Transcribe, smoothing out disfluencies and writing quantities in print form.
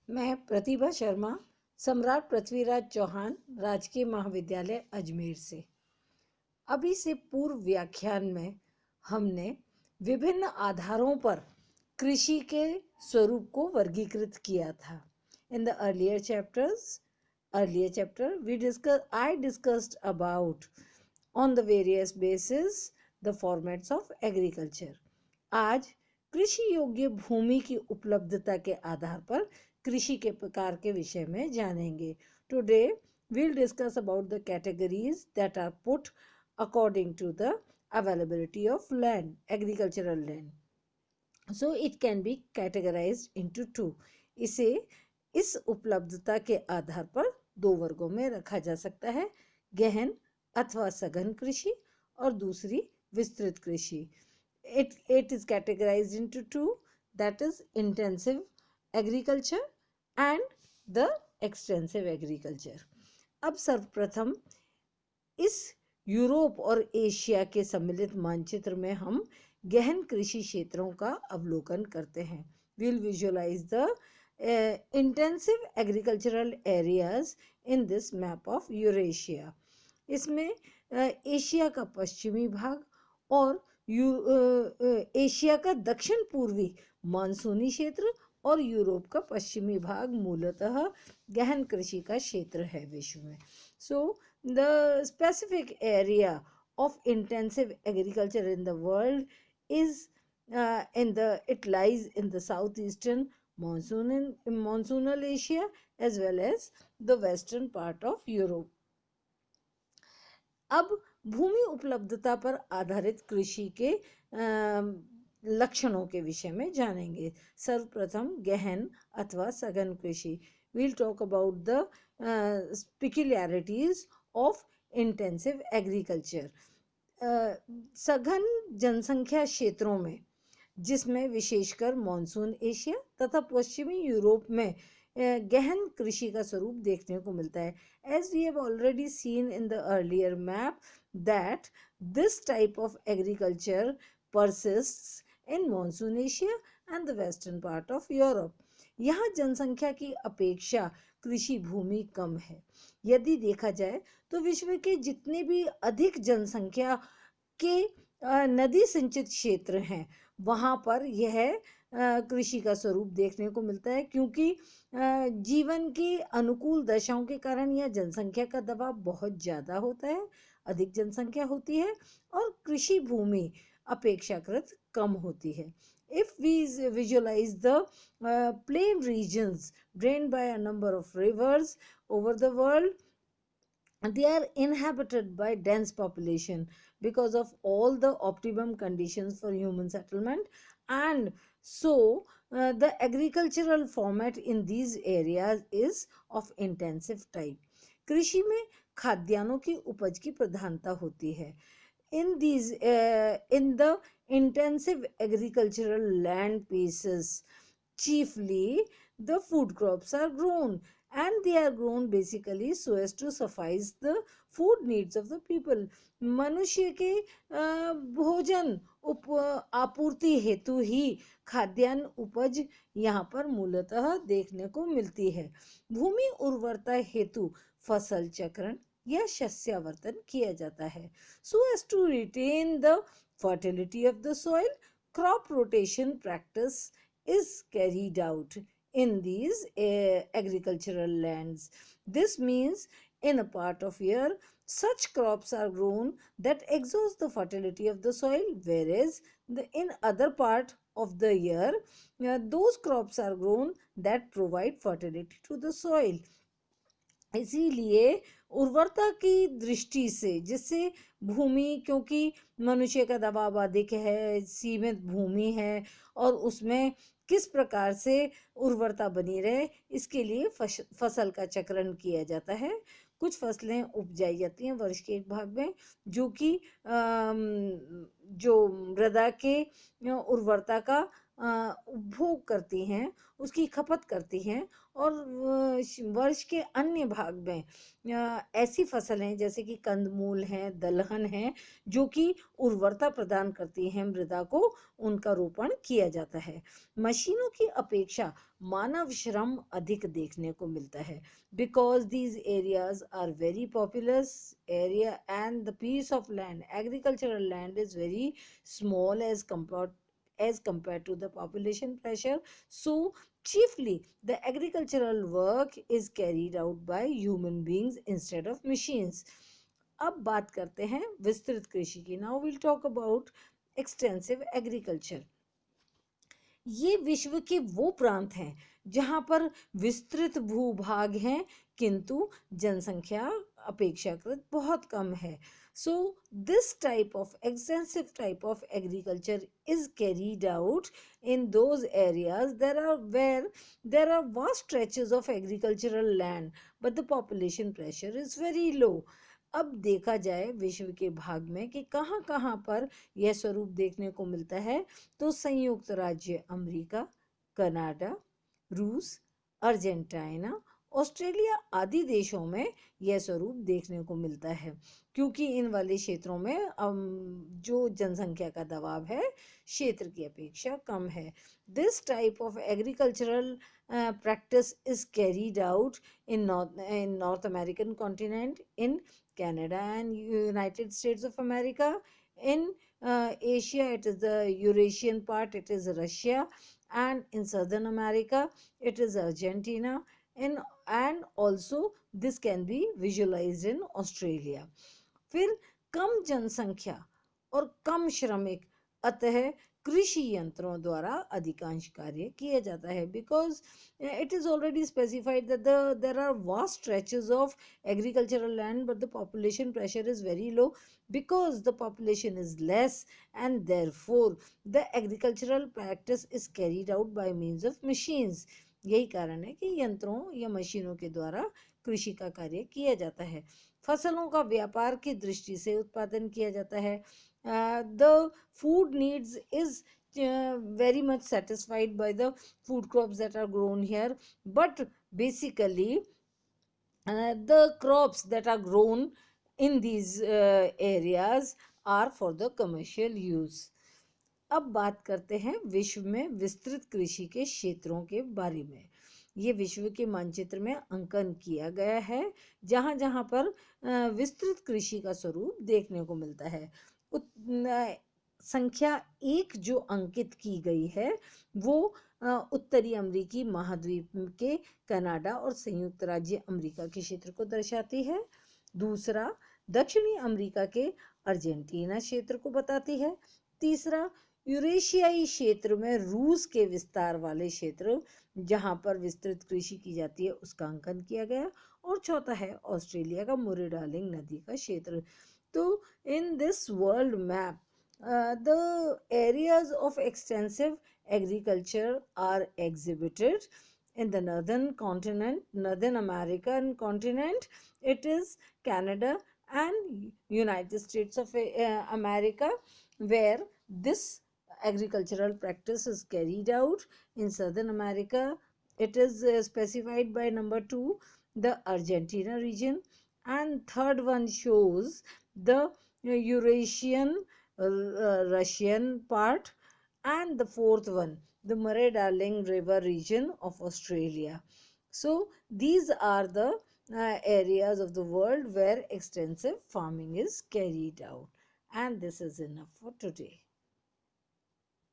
मैं प्रतिभा शर्मा, सम्राट पृथ्वीराज चौहान, राजकीय महाविद्यालय अजमेर से। अभी से पूर्व व्याख्यान में हमने विभिन्न आधारों पर कृषि के स्वरूप को वर्गीकृत किया था। In the earlier chapter I discussed about on the various basis the formats of agriculture. आज कृषि योग्य भूमि की उपलब्धता के आधार पर कृषि के प्रकार के विषय में जानेंगे। Today we'll discuss about the categories that are put according to the availability of land, agricultural land. So it can be categorized into two. इसे इस उपलब्धता के आधार पर दो वर्गों में रखा जा सकता है, गहन अथवा सघन कृषि और दूसरी विस्तृत कृषि. It is categorized into two, that is intensive agriculture and the extensive agriculture. अब सर्वप्रथम इस यूरोप और एशिया के सम्मिलित मानचित्र में हम गहन कृषि क्षेत्रों का अवलोकन करते हैं. We'll visualize the intensive agricultural areas in this map of Eurasia. इसमें एशिया का पश्चिमी भाग और एशिया का दक्षिण पूर्वी मानसूनी क्षेत्र और यूरोप का पश्चिमी भाग मूलतः गहन कृषि का क्षेत्र है विश्व में. So the specific area of intensive agriculture in the world is it lies in the southeastern monsoonal Asia as well as the western part of Europe. अब भूमि उपलब्धता पर आधारित कृषि के लक्षणों के विषय में जानेंगे. सर्वप्रथम गहन अथवा सघन कृषि. We'll talk about the peculiarities of intensive agriculture. सघन जनसंख्या क्षेत्रों में, जिसमें विशेषकर मानसून एशिया तथा पश्चिमी यूरोप में गहन कृषि का स्वरूप देखने को मिलता है. As we have already seen in the earlier map that this type of agriculture persists in monsoon Asia and the western part of Europe. यहाँ जनसंख्या की अपेक्षा कृषि भूमि कम है. यदि देखा जाए तो विश्व के जितने भी अधिक जनसंख्या के नदी सिंचित क्षेत्र हैं वहाँ पर यह कृषि का स्वरूप देखने को मिलता है, क्योंकि जीवन की अनुकूल दशाओं के कारण यह जनसंख्या का दबाव बहुत ज़्यादा होता है, अधिक जनसंख्या होती है और कृषि भूमि अपेक्षाकृत कम होती है. If we visualize the plain regions drained by a number of rivers over the world, they are inhabited by dense population because of all the optimum conditions for human settlement, and so the agricultural format in these areas is of intensive type. कृषि में खाद्यान्नों की उपज की प्रधानता होती है. In the intensive agricultural land pieces, chiefly the food crops are grown, and they are grown basically so as to suffice the food needs of the people. मनुष्य के भोजन आपूर्ति हेतु ही खाद्यान्न उपज यहाँ पर मूलतः देखने को मिलती है. भूमि उर्वरता हेतु फसल चक्रण या शस्यावर्तन किया जाता है. So as to retain the fertility of the soil, crop rotation practice is carried out in these agricultural lands. This means in a part of year such crops are grown that exhaust the fertility of the soil, whereas in other part of the year those crops are grown that provide fertility to the soil. इसीलिए उर्वरता की दृष्टि से, जिससे भूमि, क्योंकि मनुष्य का दबाव अधिक है, सीमित भूमि है और उसमें किस प्रकार से उर्वरता बनी रहे, इसके लिए फसल का चक्रण किया जाता है. कुछ फसलें उपजाई जाती हैं वर्ष के एक भाग में जो कि जो मृदा के उर्वरता का उपभोग करती हैं, उसकी खपत करती हैं, और वर्ष के अन्य भाग में ऐसी फसलें जैसे कि कंदमूल हैं, दलहन हैं, जो कि उर्वरता प्रदान करती हैं मृदा को, उनका रोपण किया जाता है। मशीनों की अपेक्षा मानव श्रम अधिक देखने को मिलता है, because these areas are very populous area and the piece of land, agricultural land, is very small as compared to the population pressure. So chiefly the agricultural work is carried out by human beings instead of machines. अब बात करते हैं विस्तृत कृषि की. Now we'll talk about extensive agriculture. ये विश्व के वो प्रांत हैं जहाँ पर विस्तृत भूभाग हैं, किंतु जनसंख्या अपेक्षाकृत बहुत कम है. So this type of extensive type of agriculture is carried out in those areas where there are vast stretches of agricultural land, but the population pressure is very low. अब देखा जाए विश्व के भाग में कि कहाँ कहाँ पर यह स्वरूप देखने को मिलता है, तो संयुक्त राज्य अमेरिका, कनाडा, रूस, अर्जेंटीना, ऑस्ट्रेलिया आदि देशों में यह स्वरूप देखने को मिलता है, क्योंकि इन वाले क्षेत्रों में जो जनसंख्या का दबाव है क्षेत्र की अपेक्षा कम है. This type of agricultural practice is carried out in North American continent, in Canada and United States of America. In Asia, it is the Eurasian part, it is Russia, and in Southern America, it is Argentina, and also this can be visualized in Australia. फिर कम जनसंख्या और कम श्रमिक, अतः कृषि यंत्रों द्वारा अधिकांश कार्य किया जाता है, because it is already specified that there are vast stretches of agricultural land, but the population pressure is very low because the population is less, and therefore the agricultural practice is carried out by means of machines. यही कारण है कि यंत्रों या मशीनों के द्वारा कृषि का कार्य किया जाता है. फसलों का व्यापार की दृष्टि से उत्पादन किया जाता है. The food needs is very much satisfied by the food crops that are grown here, but basically the crops that are grown in these areas are for the commercial use. अब बात करते हैं विश्व में विस्तृत कृषि के क्षेत्रों के बारे में. ये विश्व के मानचित्र में अंकन किया गया है, जहाँ जहाँ पर विस्तृत कृषि का स्वरूप देखने को मिलता है. संख्या 1 जो अंकित की गई है वो उत्तरी अमेरिकी महाद्वीप के कनाडा और संयुक्त राज्य अमेरिका के क्षेत्र को दर्शाती है. दूसरा दक्षिणी अमेरिका के अर्जेंटीना क्षेत्र को बताती है. तीसरा यूरेशियाई क्षेत्र में रूस के विस्तार वाले क्षेत्र जहाँ पर विस्तृत कृषि की जाती है उसका अंकन किया गया. और चौथा है ऑस्ट्रेलिया का मुरे डार्लिंग नदी का क्षेत्र. तो in this world map the areas of extensive agriculture are exhibited in the northern American continent. It is Canada and United States of America, where this agricultural practice is carried out. In Southern America, it is specified by number 2, the Argentina region, and third one shows the Eurasian Russian part, and the fourth one the Murray-Darling River region of Australia. So these are the areas of the world where extensive farming is carried out. And this is enough for today.